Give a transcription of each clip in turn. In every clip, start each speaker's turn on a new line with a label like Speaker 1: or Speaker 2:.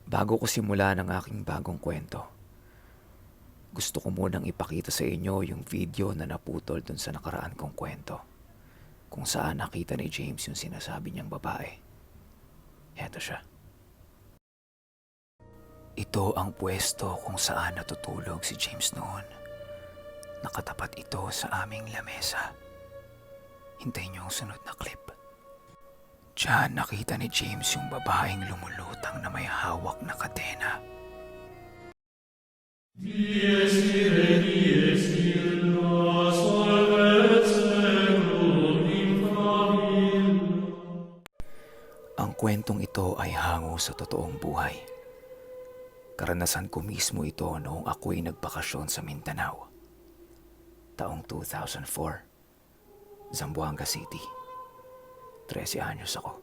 Speaker 1: Bago ko simulan ang aking bagong kwento, gusto ko munang ipakita sa inyo yung video na naputol dun sa nakaraan kong kwento, kung saan nakita ni James yung sinasabi niyang babae. Heto siya. Ito ang pwesto kung saan natutulog si James noon. Nakatapat ito sa aming lamesa. Hintayin niyo ang sunod na clip. Diyan nakita ni James yung babaeng lumulutang na may hawak na kadena. Ang kwentong ito ay hango sa totoong buhay. Karanasan ko mismo ito noong ako'y nagbakasyon sa Mindanao. Taong 2004, Zamboanga City. 13 anyos ako.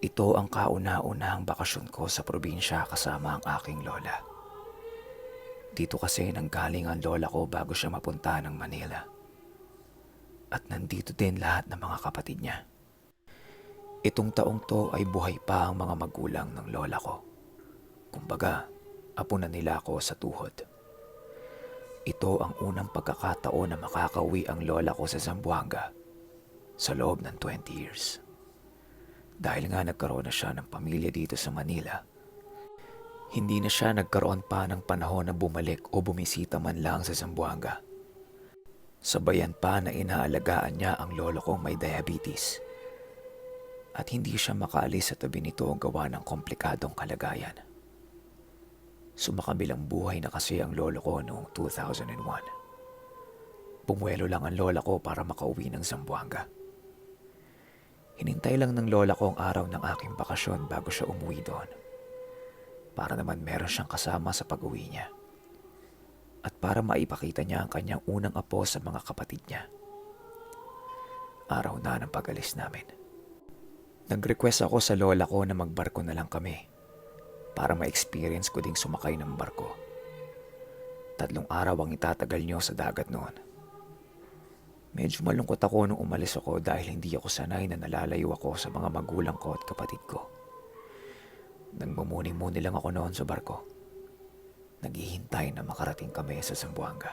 Speaker 1: Ito ang kauna-unahang bakasyon ko sa probinsya kasama ang aking lola. Dito kasi nanggaling ang lola ko bago siya mapunta ng Manila. At nandito din lahat ng mga kapatid niya. Itong taong to ay buhay pa ang mga magulang ng lola ko. Kumbaga, apo na nila ako sa tuhod. Ito ang unang pagkakataon na makakauwi ang lola ko sa Zamboanga sa loob ng 20 years. Dahil nga nagkaroon na siya ng pamilya dito sa Manila, hindi na siya nagkaroon pa ng panahon na bumalik o bumisita man lang sa Zamboanga. Sabayan pa na inaalagaan niya ang lolo kong may diabetes. At hindi siya makaalis sa tabi nito gawa ng komplikadong kalagayan. Sumakabilang buhay na kasi ang lolo ko noong 2001. Bumuelo lang ang lola ko para makauwi ng Zamboanga. Hinintay lang ng lola ko ang araw ng aking bakasyon bago siya umuwi doon. Para naman meron siyang kasama sa pag-uwi niya. At para maipakita niya ang kanyang unang apo sa mga kapatid niya. Araw na ng pag-alis namin. Nag-request ako sa lola ko na magbarko na lang kami para ma-experience ko ding sumakay ng barko. 3 araw ang itatagal niyo sa dagat noon. Medyo malungkot ako nung umalis ako dahil hindi ako sanay na nalalayo ako sa mga magulang ko at kapatid ko. Nagmumuni-muni lang ako noon sa barko. Naghihintay na makarating kami sa Zamboanga.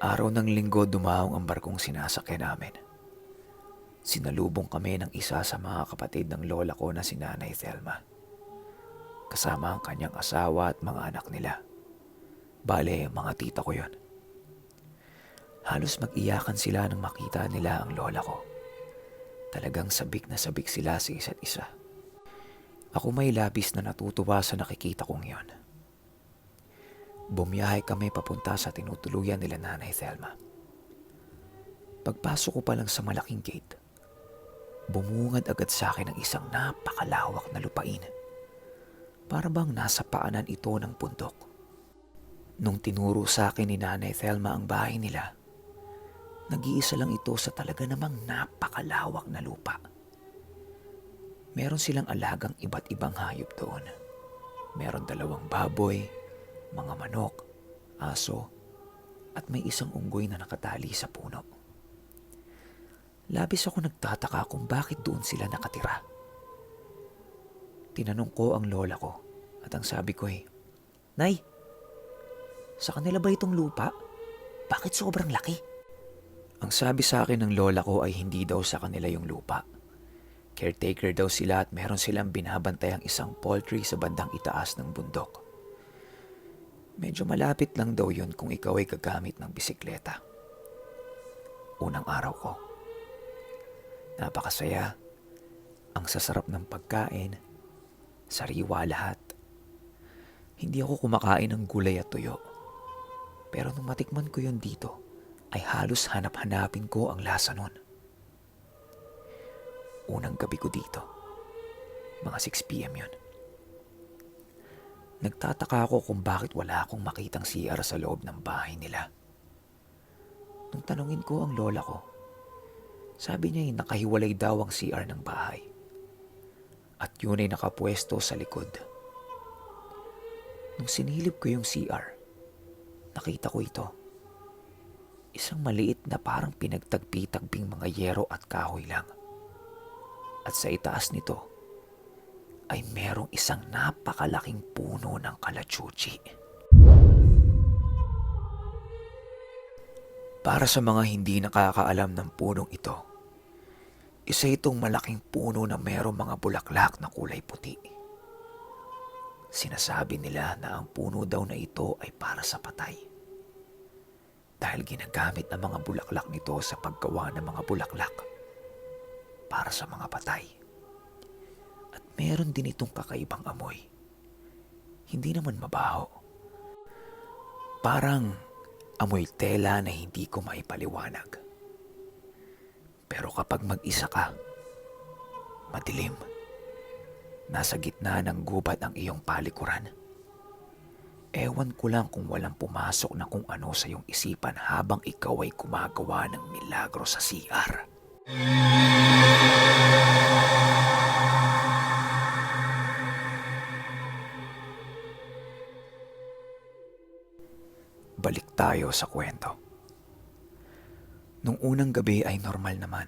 Speaker 1: Araw ng linggo dumaong ang barkong sinasakyan namin. Sinalubong kami ng isa sa mga kapatid ng lola ko na si Nanay Thelma. Kasama ang kanyang asawa at mga anak nila. Bale, mga tita ko yon. Halos mag-iyakan sila nang makita nila ang lola ko. Talagang sabik na sabik sila sa isa't isa. Ako may labis na natutuwa sa nakikita kong yon. Bumiyahe kami papunta sa tinutuluyan nila Nanay Thelma. Pagpasok ko pa lang sa malaking gate, bumungad agad sa akin ang isang napakalawak na lupain. Para bang nasa paanan ito ng bundok. Nung tinuro sa akin ni Nanay Thelma ang bahay nila, nag-iisa lang ito sa talaga namang napakalawak na lupa. Meron silang alagang iba't ibang hayop doon. Meron 2 baboy, mga manok, aso, at may isang unggoy na nakatali sa puno. Labis ako nagtataka kung bakit doon sila nakatira. Tinanong ko ang lola ko at ang sabi ko ay, "Nay, sa kanila ba itong lupa? Bakit sobrang laki?" Ang sabi sa akin ng lola ko ay hindi daw sa kanila yung lupa. Caretaker daw sila at meron silang binabantayang isang poultry sa bandang itaas ng bundok. Medyo malapit lang daw yun kung ikaw ay gagamit ng bisikleta. Unang araw ko. Napakasaya. Ang sasarap ng pagkain. Sariwa lahat. Hindi ako kumakain ng gulay at tuyo. Pero nung matikman ko yun dito, ay halos hanap-hanapin ko ang lasa nun. Unang gabi ko dito. Mga 6 p.m. yun. Nagtataka ako kung bakit wala akong makitang CR sa loob ng bahay nila. Nung tanungin ko ang lola ko, sabi niya ay nakahiwalay daw ang CR ng bahay. At yun ay nakapwesto sa likod. Nung sinilip ko yung CR, nakita ko ito. Isang maliit na parang pinagtagpi-tagbing mga yero at kahoy lang. At sa itaas nito, ay ay merong isang napakalaking puno ng kalachuchi. Para sa mga hindi nakakaalam ng punong ito, isa itong malaking puno na merong mga bulaklak na kulay puti. Sinasabi nila na ang puno daw na ito ay para sa patay. Dahil ginagamit ng mga bulaklak nito sa paggawa ng mga bulaklak para sa mga patay. At meron din itong kakaibang amoy. Hindi naman mabaho. Parang amoy tela na hindi ko maipaliwanag. Pero kapag mag-isa ka, madilim, nasa gitna ng gubat ang iyong palikuran, ewan ko lang kung walang pumasok na kung ano sa iyong isipan habang ikaw ay gumagawa ng milagro sa CR. Balik tayo sa kwento. Nung unang gabi ay normal naman.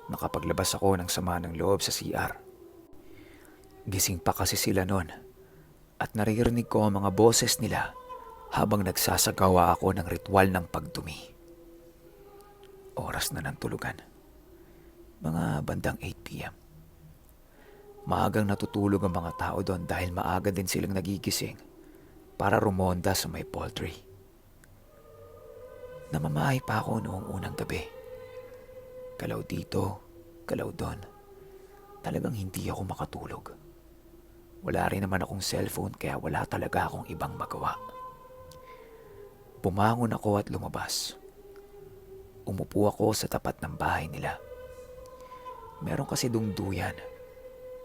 Speaker 1: Nakapaglabas ako ng sama ng loob sa CR. Gising pa kasi sila noon at naririnig ko ang mga boses nila habang nagsasagawa ako ng ritual ng pagdumi. Oras na ng tulugan. Mga bandang 8 p.m. Maagang natutulog ang mga tao doon dahil maaga din silang nagigising para rumonda sa may poultry. Namamahay pa ako noong unang gabi. Galaw dito, galaw doon. Talagang hindi ako makatulog. Wala rin naman akong cellphone kaya wala talaga akong ibang magawa. Bumangon ako at lumabas. Umupo ako sa tapat ng bahay nila. Meron kasi duyan.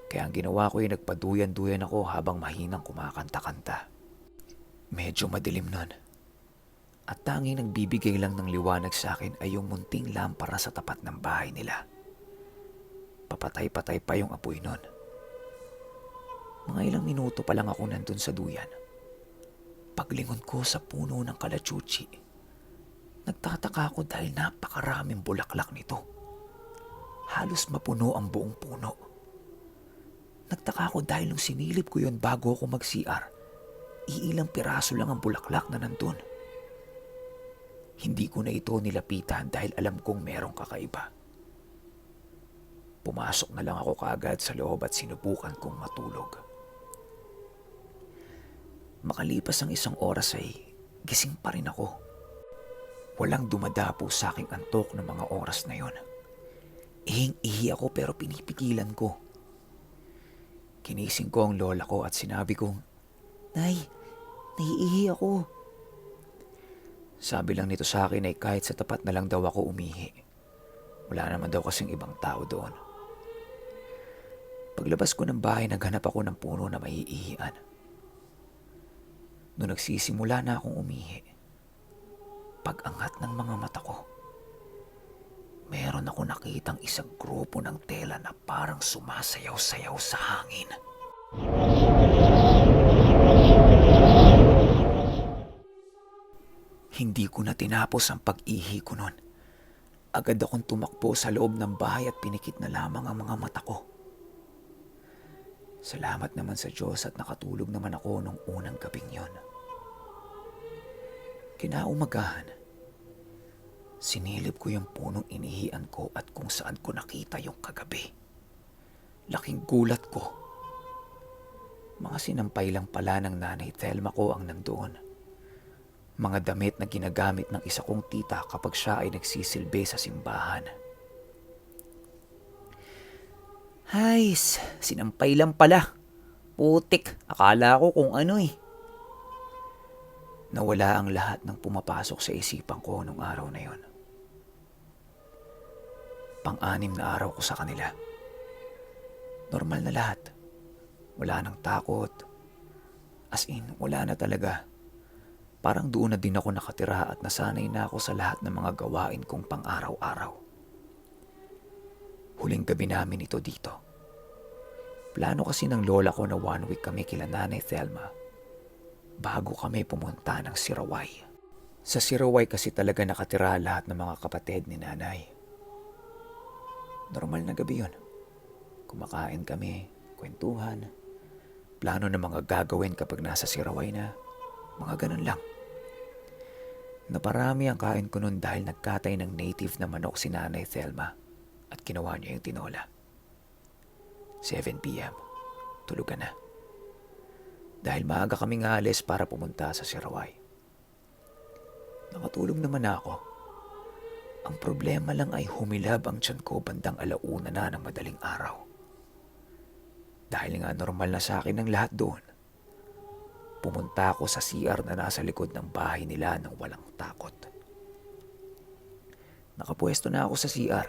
Speaker 1: Kaya ang ginawa ko ay nagpaduyan-duyan ako habang mahinang kumakanta-kanta. Medyo madilim nun. At tanging nagbibigay lang ng liwanag sa akin ay yung munting lampara sa tapat ng bahay nila. Papatay-patay pa yung apoy nun. Mga ilang minuto pa lang ako nandun sa duyan. Paglingon ko sa puno ng kalachuchi, nagtataka ako dahil napakaraming bulaklak nito. Halos mapuno ang buong puno. Nagtaka ako dahil nung sinilip ko yun bago ako mag-CR, iilang piraso lang ang bulaklak na nandun. Hindi ko na ito nilapitan dahil alam kong merong kakaiba. Pumasok na lang ako kaagad sa loob at sinubukan kong matulog. Makalipas ang isang oras ay gising pa rin ako. Walang dumadapo sa aking antok ng mga oras na yon. Ihing-ihi ako pero pinipigilan ko. Kinising ko ang lola ko at sinabi kong, "Nay, naiihi ako." Sabi lang nito sa akin ay kahit sa tapat na lang daw ako umihi. Wala naman daw kasing ibang tao doon. Paglabas ko ng bahay, naghanap ako ng puno na maiihian. Noong nagsisimula na akong umihi, pag-angat ng mga mata ko, meron ako nakitang isang grupo ng tela na parang sumasayaw-sayaw sa hangin. Hindi ko na tinapos ang pag-ihi ko nun. Agad akong tumakbo sa loob ng bahay at pinikit na lamang ang mga mata ko. Salamat naman sa Diyos at nakatulog naman ako nung unang gabing yon. Kinaumagahan, sinilip ko yung punong inihian ko at kung saan ko nakita yung kagabi. Laking gulat ko. Mga sinampay lang pala ng nanay Thelma ko ang nandoon. Mga damit na ginagamit ng isa kong tita kapag siya ay nagsisilbi sa simbahan. Hays, sinampay lang pala. Putik, akala ko kung ano eh. Nawala ang lahat ng pumapasok sa isipan ko nung araw na yon. Pang-anim na araw ko sa kanila. Normal na lahat. Wala nang takot. As in, wala na talaga. Parang doon na din ako nakatira at nasanay na ako sa lahat ng mga gawain kong pang-araw-araw. Huling gabi namin ito dito. Plano kasi ng lola ko na 1 week kami kila Nanay Thelma bago kami pumunta ng Siraway. Sa Siraway kasi talaga nakatira lahat ng mga kapatid ni nanay. Normal na gabi yun. Kumakain kami, kwentuhan, plano ng mga gagawin kapag nasa Siraway na, mga ganun lang. Naparami ang kain ko noon dahil nagkatay ng native na manok si Nanay Thelma at ginawa niya yung tinola. 7 p.m. Tulugan na. Dahil maaga kaming alis para pumunta sa Siraway. Nakatulog naman ako. Ang problema lang ay humilab ang tiyan ko bandang 1:00 na ng madaling araw. Dahil nga normal na sa akin ang lahat doon, pumunta ako sa CR na nasa likod ng bahay nila nang walang takot. Nakapwesto na ako sa CR.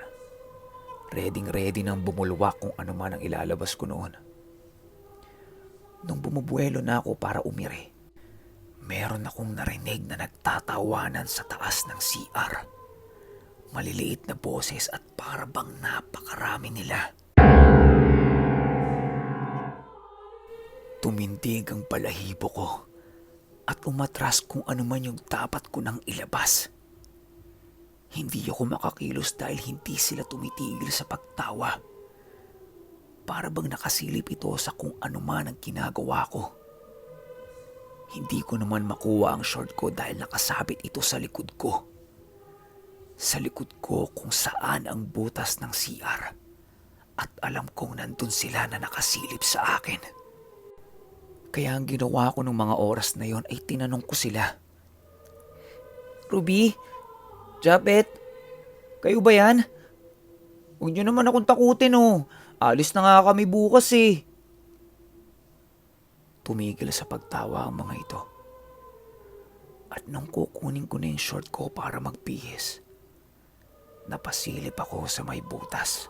Speaker 1: Ready nang bumulwak kung ano man ang ilalabas ko noon. Nung bumubuelo na ako para umiri, meron akong narinig na nagtatawanan sa taas ng CR. Maliliit na boses at parabang napakarami nila. Tumindig ang balahibo ko at umatras kung ano man yung dapat ko nang ilabas. Hindi ako makakilos dahil hindi sila tumitigil sa pagtawa. Para bang nakasilip ito sa kung ano man ang ginagawa ko. Hindi ko naman makuha ang short ko dahil nakasabit ito sa likod ko. Sa likod ko kung saan ang butas ng CR. At alam kong nandun sila na nakasilip sa akin. Kaya ang ginawa ko ng mga oras na yon ay tinanong ko sila. Ruby? Japet? Kayo ba yan? Huwag niyo naman akong takutin oh. Alis na nga kami bukas eh. Tumigil sa pagtawa ang mga ito. At nung kukunin ko na yung short ko para magbihis, napasilip ako sa may butas.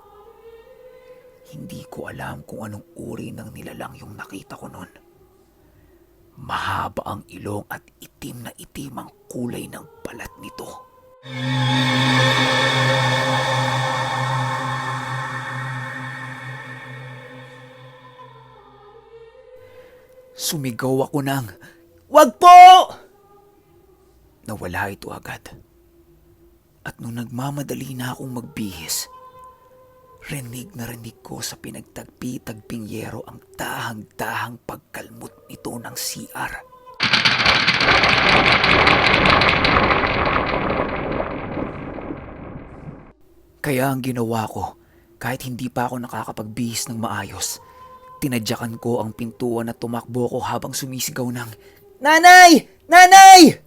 Speaker 1: Hindi ko alam kung anong uri ng nilalang yung nakita ko nun. Mahaba ang ilong at itim na itim ang kulay ng balat nito. Sumigaw ako ng, "Wag po!" Nawala ito agad. At nung nagmamadali na akong magbihis, rinig na rinig ko sa pinagtagpi-tagping yero ang dahang-dahang pagkalmot nito ng CR. Kaya ang ginawa ko, kahit hindi pa ako nakakapagbihis ng maayos, tinadyakan ko ang pintuan at tumakbo ko habang sumisigaw ng, "Nanay! Nanay!"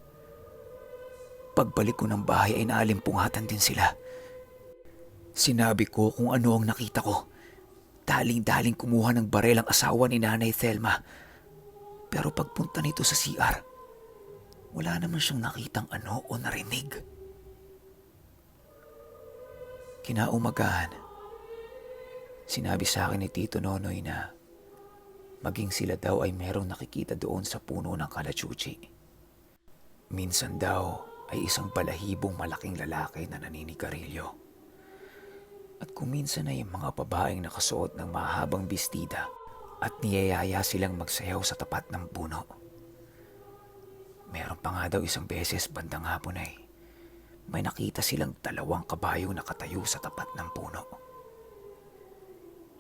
Speaker 1: Pagbalik ko ng bahay ay naalimpungatan din sila. Sinabi ko kung ano ang nakita ko. Daling-daling kumuha ng barel ang asawa ni Nanay Thelma. Pero pagpunta nito sa CR, wala naman siyang nakitang ano o narinig. Kinaumagahan, sinabi sa akin ni Tito Nonoy na maging sila daw ay merong nakikita doon sa puno ng kalachuchi. Minsan daw ay isang balahibong malaking lalaki na naninigarilyo. At kung minsan ay mga babaeng nakasuot ng mahabang bestida at niyayaya silang magsayaw sa tapat ng puno. Meron pa nga daw isang beses bandang hapon ay may nakita silang 2 kabayo nakatayo sa tapat ng puno.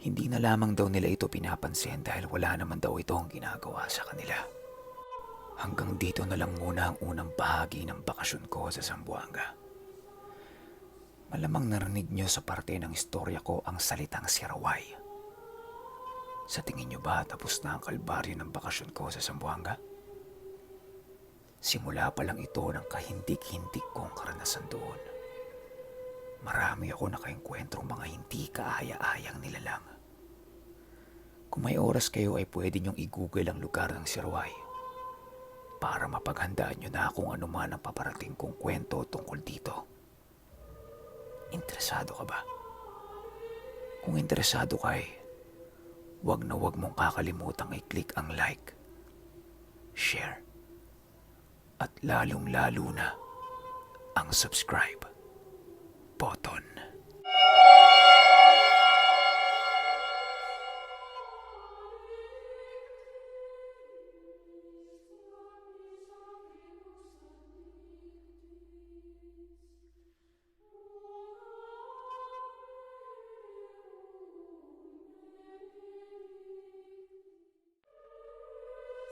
Speaker 1: Hindi na lamang daw nila ito pinapansin dahil wala naman daw itong ginagawa sa kanila. Hanggang dito na lang muna ang unang bahagi ng bakasyon ko sa Zamboanga. Malamang narinig niyo sa parte ng istorya ko ang salitang Siraway. Sa tingin niyo ba tapos na ang kalbaryo ng bakasyon ko sa Zamboanga? Simula pa lang ito ng kahindik-hindik kong karanasan doon. Marami ako nakaengkwentrong mga hindi kaaya-ayang nilalang. Kung may oras kayo ay pwede niyong i-google ang lugar ng Siraway para mapaghandaan niyo na kung ano man ang paparating kong kwento tungkol dito. Interesado ka ba? Kung interesado ka wag na wag mong kakalimutang i-click ang like, share, at lalong-lalo na ang subscribe button.